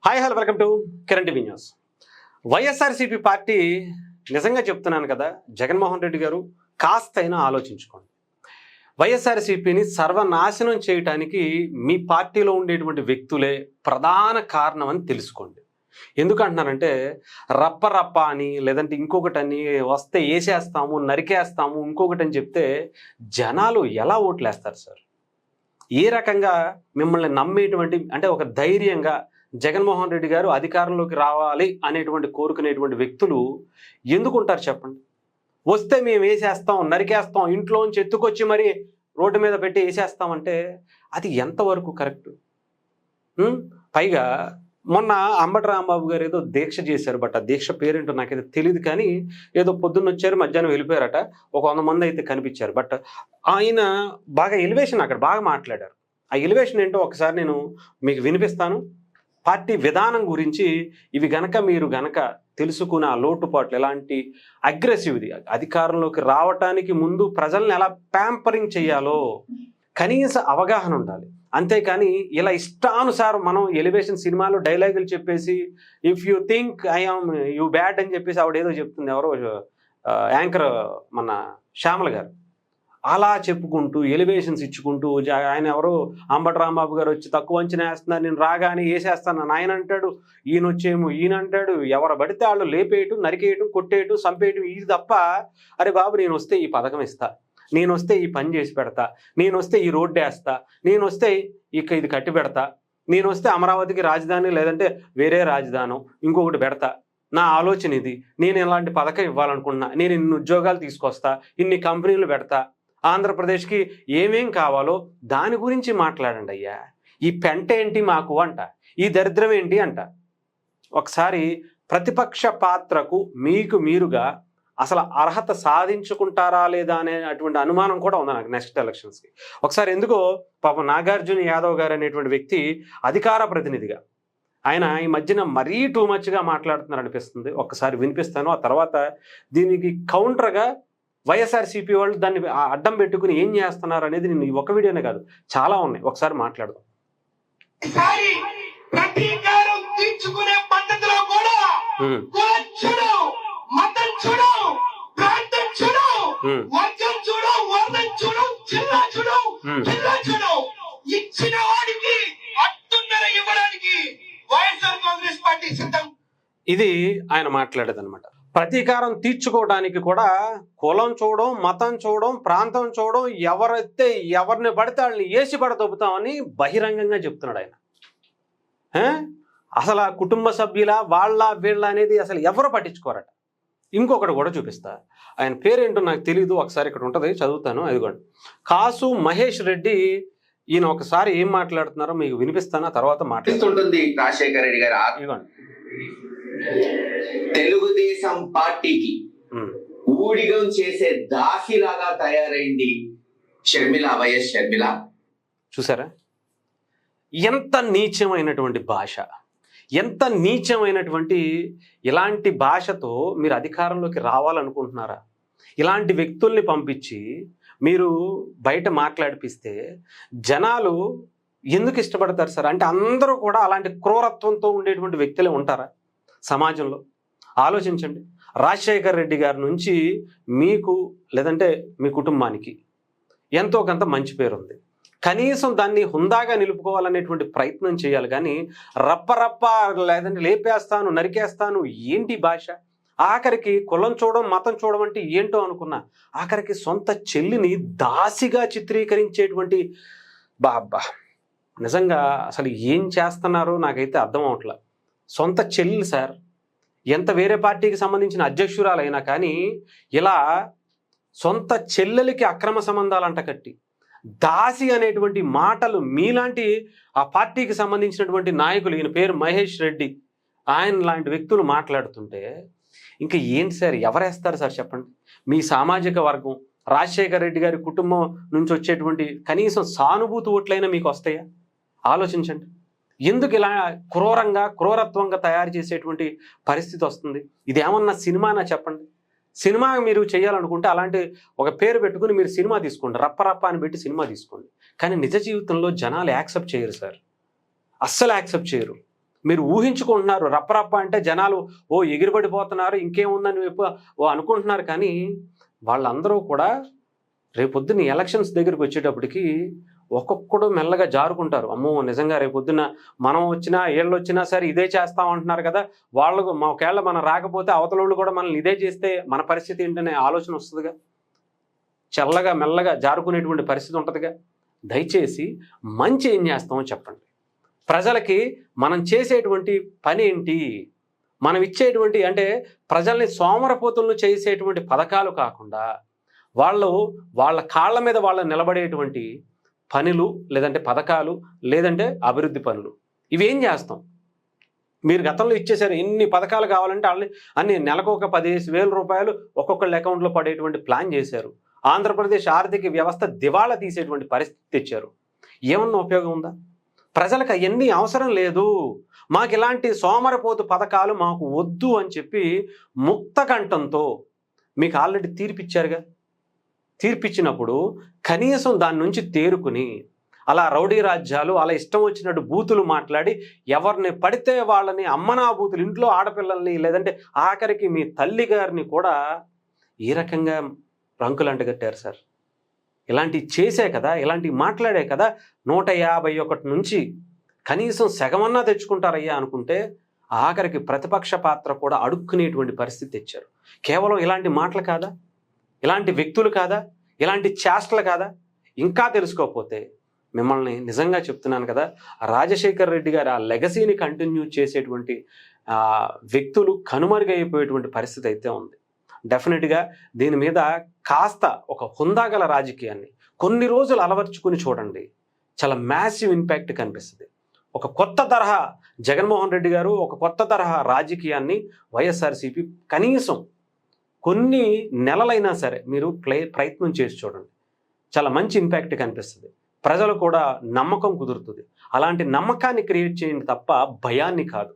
Hi hello welcome to Kiran TV news. YSRCP party నిజంగా చెప్తున్నాను కదా, జగన్మోహన్ రెడ్డి గారు కాస్తైనా ఆలోచించుకోండి. వైఎస్ఆర్సీపీని సర్వనాశనం చేయటానికి మీ పార్టీలో ఉండేటువంటి వ్యక్తులే ప్రధాన కారణం అని తెలుసుకోండి. ఎందుకంటున్నానంటే రప్ప అని లేదంటే ఇంకొకటని వస్తే వేసేస్తాము, నరికేస్తాము, ఇంకొకటి అని చెప్తే జనాలు ఎలా ఓట్లేస్తారు సార్? ఏ రకంగా మిమ్మల్ని నమ్మేటువంటి అంటే ఒక ధైర్యంగా జగన్మోహన్ రెడ్డి గారు అధికారంలోకి రావాలి అనేటువంటి కోరుకునేటువంటి వ్యక్తులు ఎందుకుంటారు చెప్పండి? వస్తే మేము వేసేస్తాం, నరికేస్తాం, ఇంట్లోంచి ఎత్తుకొచ్చి మరి రోడ్డు మీద పెట్టి వేసేస్తామంటే అది ఎంతవరకు కరెక్ట్? పైగా మొన్న అంబటి రాంబాబు గారు ఏదో దీక్ష చేశారు, బట్ ఆ దీక్ష పేరేంటో నాకైతే తెలియదు, కానీ ఏదో పొద్దున్న వచ్చారు, మధ్యాహ్నం వెళ్ళిపోయారట. ఒక 100 మంది అయితే కనిపించారు. బట్ ఆయన బాగా ఎలివేషన్ అక్కడ బాగా మాట్లాడారు. ఆ ఎలివేషన్ ఏంటో ఒకసారి నేను మీకు వినిపిస్తాను. పార్టీ విధానం గురించి ఇవి మీరు గనక తెలుసుకున్న ఆ లోటుపాట్లు, ఎలాంటి అగ్రెసివ్ది, అధికారంలోకి రావటానికి ముందు ప్రజల్ని ఎలా ప్యాంపరింగ్ చేయాలో కనీస అవగాహన ఉండాలి. అంతేకాని ఇలా ఇష్టానుసారం మనం ఎలివేషన్ సినిమాలో డైలాగులు చెప్పేసి if you think I'm you bad అని చెప్పేసి ఆవిడ ఏదో చెప్తుంది, ఎవరో యాంకర్ మన శ్యామల గారు, అలా చెప్పుకుంటూ ఎలివేషన్స్ ఇచ్చుకుంటూ ఆయన ఎవరో అంబటి రాంబాబు గారు వచ్చి తక్కువ అంచనా వేస్తున్నారు, నేను రాగానే వేసేస్తాను ఆయన అంటాడు, ఈయన వచ్చేమో ఈయన అంటాడు, ఎవరు పడితే వాళ్ళు లేపేయటం, నరికేయటం, కొట్టేయటం, చంపేయటం, ఇది తప్ప అరే బాబు నేను వస్తే ఈ పథకం ఇస్తా, నేను వస్తే ఈ పని చేసి పెడతా, నేను వస్తే ఈ రోడ్డు వేస్తా, నేను వస్తే ఇక ఇది కట్టి పెడతా, నేను వస్తే అమరావతికి రాజధాని లేదంటే వేరే రాజధానం ఇంకొకటి పెడతా, నా ఆలోచన ఇది, నేను ఇలాంటి పథకం ఇవ్వాలనుకుంటున్నా, నేను ఇన్ని ఉద్యోగాలు తీసుకొస్తా, ఇన్ని కంపెనీలు పెడతా, ఆంధ్రప్రదేశ్కి ఏమేం కావాలో దాని గురించి మాట్లాడండి అయ్యా. ఈ పెంట ఏంటి మాకు అంట, ఈ దరిద్రం ఏంటి అంట. ఒకసారి ప్రతిపక్ష పాత్రకు మీకు మీరుగా అసలు అర్హత సాధించుకుంటారా లేదా అనే అటువంటి అనుమానం కూడా ఉంది నాకు నెక్స్ట్ ఎలక్షన్స్కి. ఒకసారి ఎందుకో పాపం నాగార్జున యాదవ్ గారు అనేటువంటి వ్యక్తి అధికార ప్రతినిధిగా ఆయన ఈ మధ్యన మరీ టూ మచ్గా మాట్లాడుతున్నారు అనిపిస్తుంది. ఒక్కసారి వినిపిస్తాను, ఆ తర్వాత దీనికి కౌంటర్గా వైఎస్ఆర్సీపీ వాళ్ళు దాన్ని అడ్డం పెట్టుకుని ఏం చేస్తున్నారు అనేది నేను ఈ ఒక వీడియోనే కాదు చాలా ఉన్నాయి, ఒకసారి మాట్లాడదాం. ఇది ఆయన మాట్లాడేది అనమాట. ప్రతీకారం తీర్చుకోవడానికి కూడా కులం చూడడం, మతం చూడడం, ప్రాంతం చూడడం, ఎవరైతే ఎవరిని పడితే వాళ్ళని ఏసి పడదొబ్బుతామని బహిరంగంగా చెప్తున్నాడు ఆయన. అసలు ఆ కుటుంబ సభ్యుల వాళ్ళ వీళ్ళ అనేది అసలు ఎవరు పట్టించుకోరట. ఇంకొకటి కూడా చూపిస్తా, ఆయన పేరేంటో నాకు తెలీదు, ఒకసారి ఇక్కడ ఉంటుంది చదువుతాను. అదిగోండి, కాసు మహేష్ రెడ్డి. ఈయన ఒకసారి ఏం మాట్లాడుతున్నారో మీకు వినిపిస్తాను, ఆ తర్వాత మాట్లాడుతుంటుంది. రాజశేఖర రెడ్డి గారు ఇదిగోండి, తెలుగుదేశం పార్టీకి ఊడిగం చేసే దాసిలాగా తయారైంది షర్మిల, వైఎస్ షర్మిల. చూసారా ఎంత నీచమైనటువంటి భాష, ఎంత నీచమైనటువంటి. ఇలాంటి భాషతో మీరు అధికారంలోకి రావాలనుకుంటున్నారా? ఇలాంటి వ్యక్తుల్ని పంపించి మీరు బయట మాట్లాడిపిస్తే జనాలు ఎందుకు ఇష్టపడతారు సార్? అంటే అందరూ కూడా అలాంటి క్రూరత్వంతో ఉండేటువంటి వ్యక్తులే ఉంటారా సమాజంలో? ఆలోచించండి. రాజశేఖర్ రెడ్డి గారి నుంచి మీకు లేదంటే మీ కుటుంబానికి ఎంతో కొంత మంచి పేరు ఉంది, కనీసం దాన్ని హుందాగా నిలుపుకోవాలనేటువంటి ప్రయత్నం చేయాలి. కానీ రప్ప లేదంటే లేపేస్తాను, నరికేస్తాను, ఏంటి భాష? ఆఖరికి కులం చూడడం, మతం చూడడం అంటే ఏంటో అనుకున్నా, ఆఖరికి సొంత చెల్లిని దాసిగా చిత్రీకరించేటువంటి బాబ్బా, నిజంగా అసలు ఏం చేస్తున్నారో నాకైతే అర్థం అవట్లా. సొంత చెల్లి సార్, ఎంత వేరే పార్టీకి సంబంధించిన అధ్యక్షురాలైనా కానీ ఇలా సొంత చెల్లెలకి అక్రమ సంబంధాలు అంటకట్టి దాసి అనేటువంటి మాటలు మీలాంటి ఆ పార్టీకి సంబంధించినటువంటి నాయకులు, ఈయన పేరు మహేష్ రెడ్డి, ఆయన లాంటి వ్యక్తులు మాట్లాడుతుంటే ఇంకా ఏంటి సార్, ఎవరేస్తారు సార్ చెప్పండి? మీ సామాజిక వర్గం, రాజశేఖర రెడ్డి గారి కుటుంబం నుంచి వచ్చేటువంటి కనీసం సానుభూతి ఓట్లైనా మీకు వస్తాయా? ఆలోచించండి. ఎందుకు ఇలా క్రూరత్వంగా తయారు చేసేటువంటి పరిస్థితి వస్తుంది? ఇదేమన్నా సినిమానా చెప్పండి? సినిమా మీరు చేయాలనుకుంటే అలాంటి ఒక పేరు పెట్టుకుని మీరు సినిమా తీసుకోండి, రప్ప అని పెట్టి సినిమా తీసుకోండి. కానీ నిజ జీవితంలో జనాలు యాక్సెప్ట్ చేయరు సార్, అస్సలు యాక్సెప్ట్ చేయరు. మీరు ఊహించుకుంటున్నారు. రప్పరప్ప అంటే జనాలు ఎగిరిపడిపోతున్నారు, ఇంకేముందని అనుకుంటున్నారు. కానీ వాళ్ళందరూ కూడా రేపొద్దున ఎలక్షన్స్ దగ్గరికి వచ్చేటప్పటికి ఒక్కొక్కడు మెల్లగా జారుకుంటారు. అమ్మో నిజంగా రేపొద్దున మనం వచ్చినా వీళ్ళు వచ్చినా సరే ఇదే చేస్తామంటున్నారు కదా, వాళ్ళకు ఒకవేళ మనం రాకపోతే అవతలోళ్ళు కూడా మనల్ని ఇదే చేస్తే మన పరిస్థితి ఏంటనే ఆలోచన వస్తుందిగా. చల్లగా మెల్లగా జారుకునేటువంటి పరిస్థితి ఉంటుందిగా. దయచేసి మంచి ఏం చేస్తామో చెప్పండి. ప్రజలకి మనం చేసేటువంటి పని ఏంటి, మనం ఇచ్చేటువంటి అంటే ప్రజల్ని సోమరపోతులను చేసేటువంటి పథకాలు కాకుండా వాళ్ళ కాళ్ళ మీద వాళ్ళు నిలబడేటువంటి పనులు, లేదంటే పథకాలు, లేదంటే అభివృద్ధి పనులు, ఇవేం చేస్తాం. మీరు గతంలో ఇచ్చేసారు ఎన్ని పథకాలు కావాలంటే అన్ని నెలకు ఒక 15,000 రూపాయలు ఒక్కొక్కళ్ళ అకౌంట్లో పడేటువంటి ప్లాన్ చేశారు. ఆంధ్రప్రదేశ్ ఆర్థిక వ్యవస్థ దివాళా తీసేటువంటి పరిస్థితి తెచ్చారు. ఏమన్నా ఉపయోగం ఉందా? ప్రజలకు అవన్నీ అవసరం లేదు, మాకు ఇలాంటి సోమరపోతు పథకాలు మాకు వద్దు అని చెప్పి ముక్త కంఠంతో మీకు ఆల్రెడీ తీర్పిచ్చారుగా. తీర్పిచ్చినప్పుడు కనీసం దాని నుంచి తేరుకుని అలా రౌడీ రాజ్యాలు, అలా ఇష్టం వచ్చినట్టు బూతులు మాట్లాడి ఎవరిని పడితే వాళ్ళని అమ్మనా బూతులు, ఇంట్లో ఆడపిల్లల్ని, లేదంటే ఆఖరికి మీ తల్లి గారిని కూడా ఈ రకంగా రంకులంట కట్టారు సార్. ఇలాంటివి చేసే కదా, ఇలాంటివి మాట్లాడే కదా 151 నుంచి కనీసం సగమన్నా తెచ్చుకుంటారయ్యా అనుకుంటే ఆఖరికి ప్రతిపక్ష పాత్ర కూడా అడుక్కునేటువంటి పరిస్థితి తెచ్చారు. కేవలం ఇలాంటి మాటలు కాదా, ఇలాంటి వ్యక్తులు కాదా, ఇలాంటి చేష్టలు కాదా? ఇంకా తెలుసుకోకపోతే మిమ్మల్ని నిజంగా చెప్తున్నాను కదా, రాజశేఖర్ రెడ్డి గారు ఆ లెగసీని కంటిన్యూ చేసేటువంటి వ్యక్తులు కనుమరుగైపోయేటువంటి పరిస్థితి అయితే ఉంది. డెఫినెట్గా దీని మీద కాస్త ఒక హుందాగల రాజకీయాన్ని కొన్ని రోజులు అలవర్చుకుని చూడండి, చాలా మ్యాసివ్ ఇంపాక్ట్ కనిపిస్తుంది. ఒక కొత్త తరహా జగన్మోహన్ రెడ్డి గారు, ఒక కొత్త తరహా రాజకీయాన్ని వైఎస్ఆర్సీపీ కనీసం కొన్ని నెలలైనా సరే మీరు ప్రయత్నం చేసి చూడండి, చాలా మంచి ఇంపాక్ట్ కనిపిస్తుంది. ప్రజలు కూడా నమ్మకం కుదురుతుంది. అలాంటి నమ్మకాన్ని క్రియేట్ చేయండి తప్ప భయాన్ని కాదు.